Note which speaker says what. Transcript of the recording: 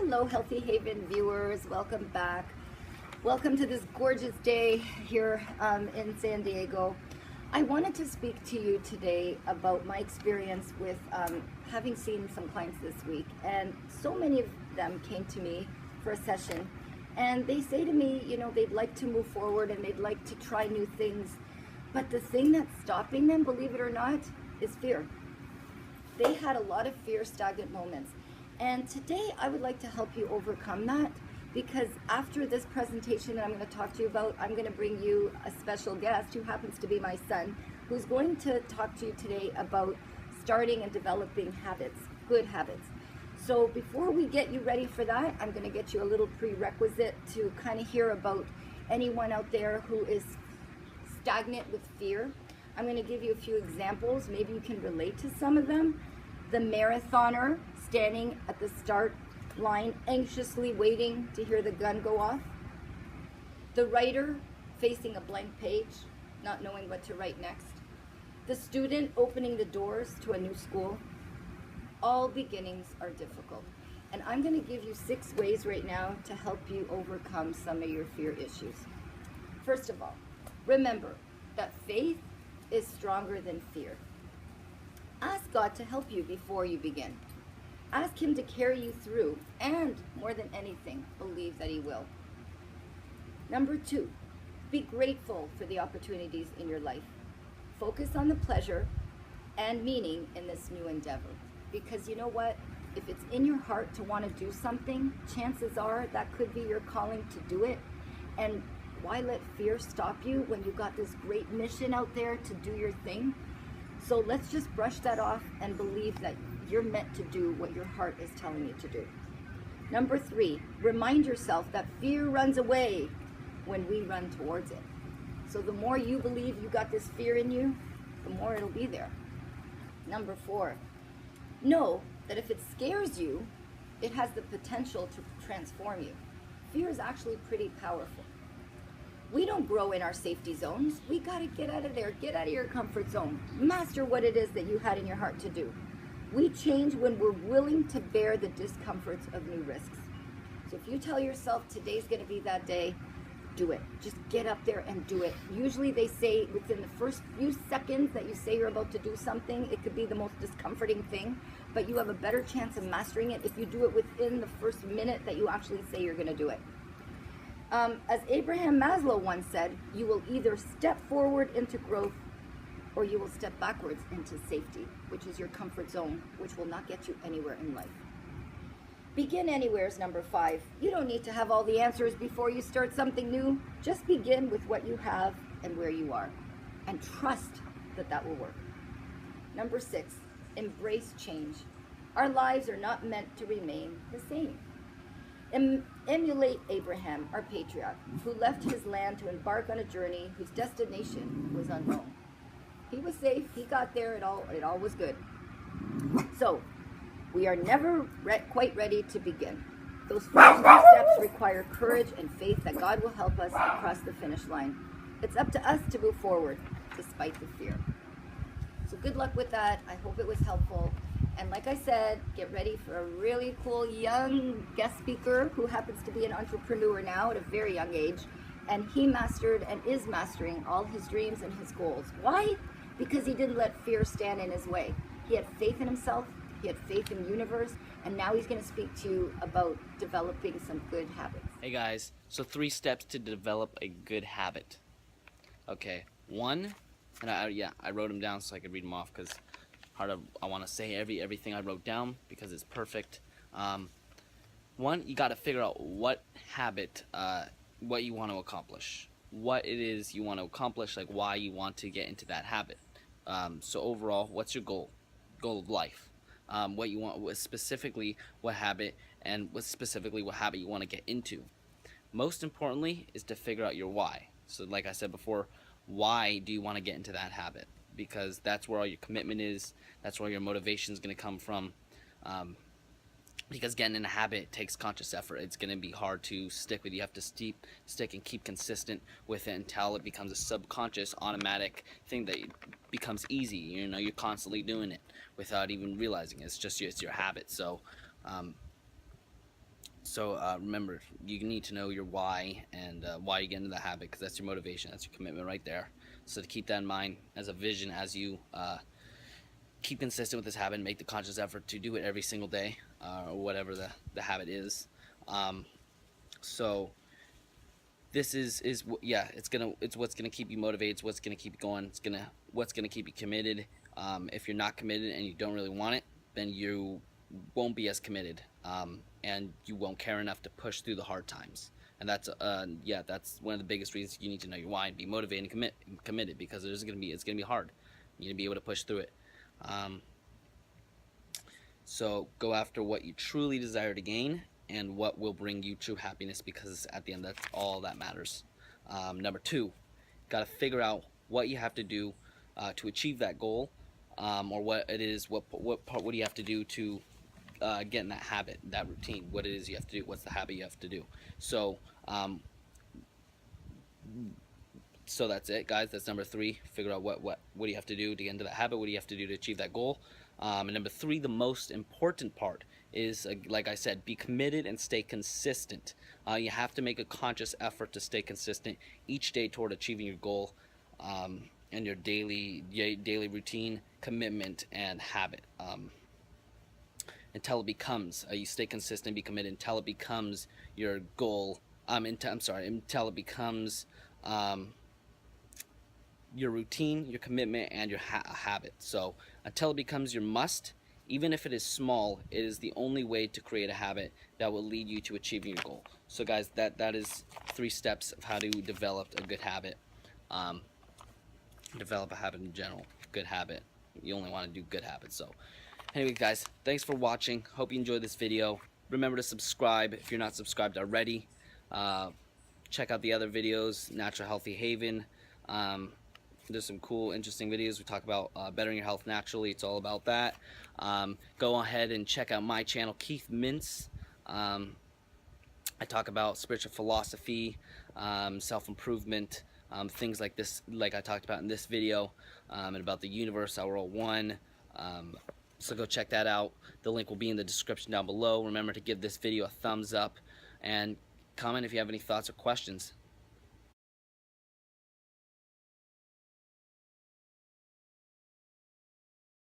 Speaker 1: Hello, Healthy Haven viewers. Welcome back. Welcome to this gorgeous day here in San Diego. I wanted to speak to you today about my experience with having seen some clients this week, and so many of them came to me for a session, and they say to me, you know, they'd like to move forward and they'd like to try new things, but the thing that's stopping them, believe it or not, is fear. They had a lot of fear, stagnant moments. And today I would like to help you overcome that, because after this presentation that I'm going to talk to you about, I'm going to bring you a special guest who happens to be my son, who's going to talk to you today about starting and developing habits, good habits. So before we get you ready for that, I'm going to get you a little prerequisite to kind of hear about anyone out there who is stagnant with fear. I'm going to give you a few examples. Maybe you can relate to some of them. The marathoner standing at the start line, anxiously waiting to hear the gun go off. The writer facing a blank page, not knowing what to write next. The student opening the doors to a new school. All beginnings are difficult. And I'm going to give you 6 ways right now to help you overcome some of your fear issues. First of all, remember that faith is stronger than fear. Ask God to help you before you begin. Ask Him to carry you through, and more than anything, believe that He will. Number 2, be grateful for the opportunities in your life. Focus on the pleasure and meaning in this new endeavor. Because you know what? If it's in your heart to want to do something, chances are that could be your calling to do it. And why let fear stop you when you've got this great mission out there to do your thing? So let's just brush that off and believe that you're meant to do what your heart is telling you to do. Number 3, remind yourself that fear runs away when we run towards it. So the more you believe you got this fear in you, the more it'll be there. Number 4, know that if it scares you, it has the potential to transform you. Fear is actually pretty powerful. We don't grow in our safety zones. We got to get out of there. Get out of your comfort zone. Master what it is that you had in your heart to do. We change when we're willing to bear the discomforts of new risks. So if you tell yourself today's going to be that day, do it. Just get up there and do it. Usually they say within the first few seconds that you say you're about to do something, it could be the most discomforting thing, but you have a better chance of mastering it if you do it within the first minute that you actually say you're going to do it. As Abraham Maslow once said, you will either step forward into growth or you will step backwards into safety, which is your comfort zone, which will not get you anywhere in life. Begin anywhere is number 5. You don't need to have all the answers before you start something new. Just begin with what you have and where you are, and trust that that will work. Number 6, embrace change. Our lives are not meant to remain the same. Emulate Abraham, our patriarch, who left his land to embark on a journey whose destination was unknown. He was safe, he got there, it all was good. So, we are never quite ready to begin. Those first few steps require courage and faith that God will help us across the finish line. It's up to us to move forward, despite the fear. So good luck with that. I hope it was helpful. And like I said, get ready for a really cool young guest speaker who happens to be an entrepreneur now at a very young age. And he mastered and is mastering all his dreams and his goals. Why? Because he didn't let fear stand in his way. He had faith in himself, he had faith in the universe, and now he's going to speak to you about developing some good habits.
Speaker 2: Hey guys, so 3 steps to develop a good habit. Okay, 1, and I wrote them down so I could read them off because I want to say everything I wrote down because it's perfect. 1, you got to figure out what habit, what you want to accomplish, what it is you want to accomplish, like why you want to get into that habit. So overall, what's your goal of life? What you want, specifically what habit, and specifically what habit you want to get into. Most importantly is to figure out your why. So like I said before, why do you want to get into that habit? Because that's where all your commitment is, that's where your motivation is going to come from. Because getting in a habit takes conscious effort. It's going to be hard to stick with. You have to stick and keep consistent with it until it becomes a subconscious, automatic thing that becomes easy. You know, you're constantly doing it without even realizing it. It's your habit. So So remember, you need to know your why and why you get into the habit, because that's your motivation, that's your commitment right there. So to keep that in mind as a vision, as you keep consistent with this habit, and make the conscious effort to do it every single day, or whatever the habit is. So this is yeah, it's what's gonna keep you motivated, it's what's gonna keep you going, what's gonna keep you committed. If you're not committed and you don't really want it, then you won't be as committed, and you won't care enough to push through the hard times. And that's yeah, that's one of the biggest reasons you need to know your why and be motivated and committed, because it's gonna be hard. You need to be able to push through it. So go after what you truly desire to gain and what will bring you true happiness, because at the end, that's all that matters. Number two, got to figure out what you have to do to achieve that goal, or what it is, what do you have to do to get in that habit, that routine, what it is you have to do, what's the habit you have to do. So so that's it, guys. That's number three. Figure out what do you have to do to get into that habit, what do you have to do to achieve that goal. And number three, the most important part is, like I said, be committed and stay consistent. You have to make a conscious effort to stay consistent each day toward achieving your goal, and your daily routine, commitment, and habit, until it becomes, you stay consistent, be committed until it becomes your goal. Until it becomes your routine, your commitment, and your habit. So until it becomes your must, even if it is small, it is the only way to create a habit that will lead you to achieving your goal. So guys, that is 3 steps of how to develop a good habit. Develop a habit in general, good habit. You only want to do good habits. So anyway, guys, thanks for watching. Hope you enjoyed this video. Remember to subscribe if you're not subscribed already. Check out the other videos, Natural Healthy Haven. There's some cool, interesting videos. We talk about bettering your health naturally. It's all about that. Go ahead and check out my channel, Keith Mintz. I talk about spiritual philosophy, self-improvement, things like this, like I talked about in this video, and about the universe, how we're all one. So go check that out. The link will be in the description down below. Remember to give this video a thumbs up and comment if you have any thoughts or questions.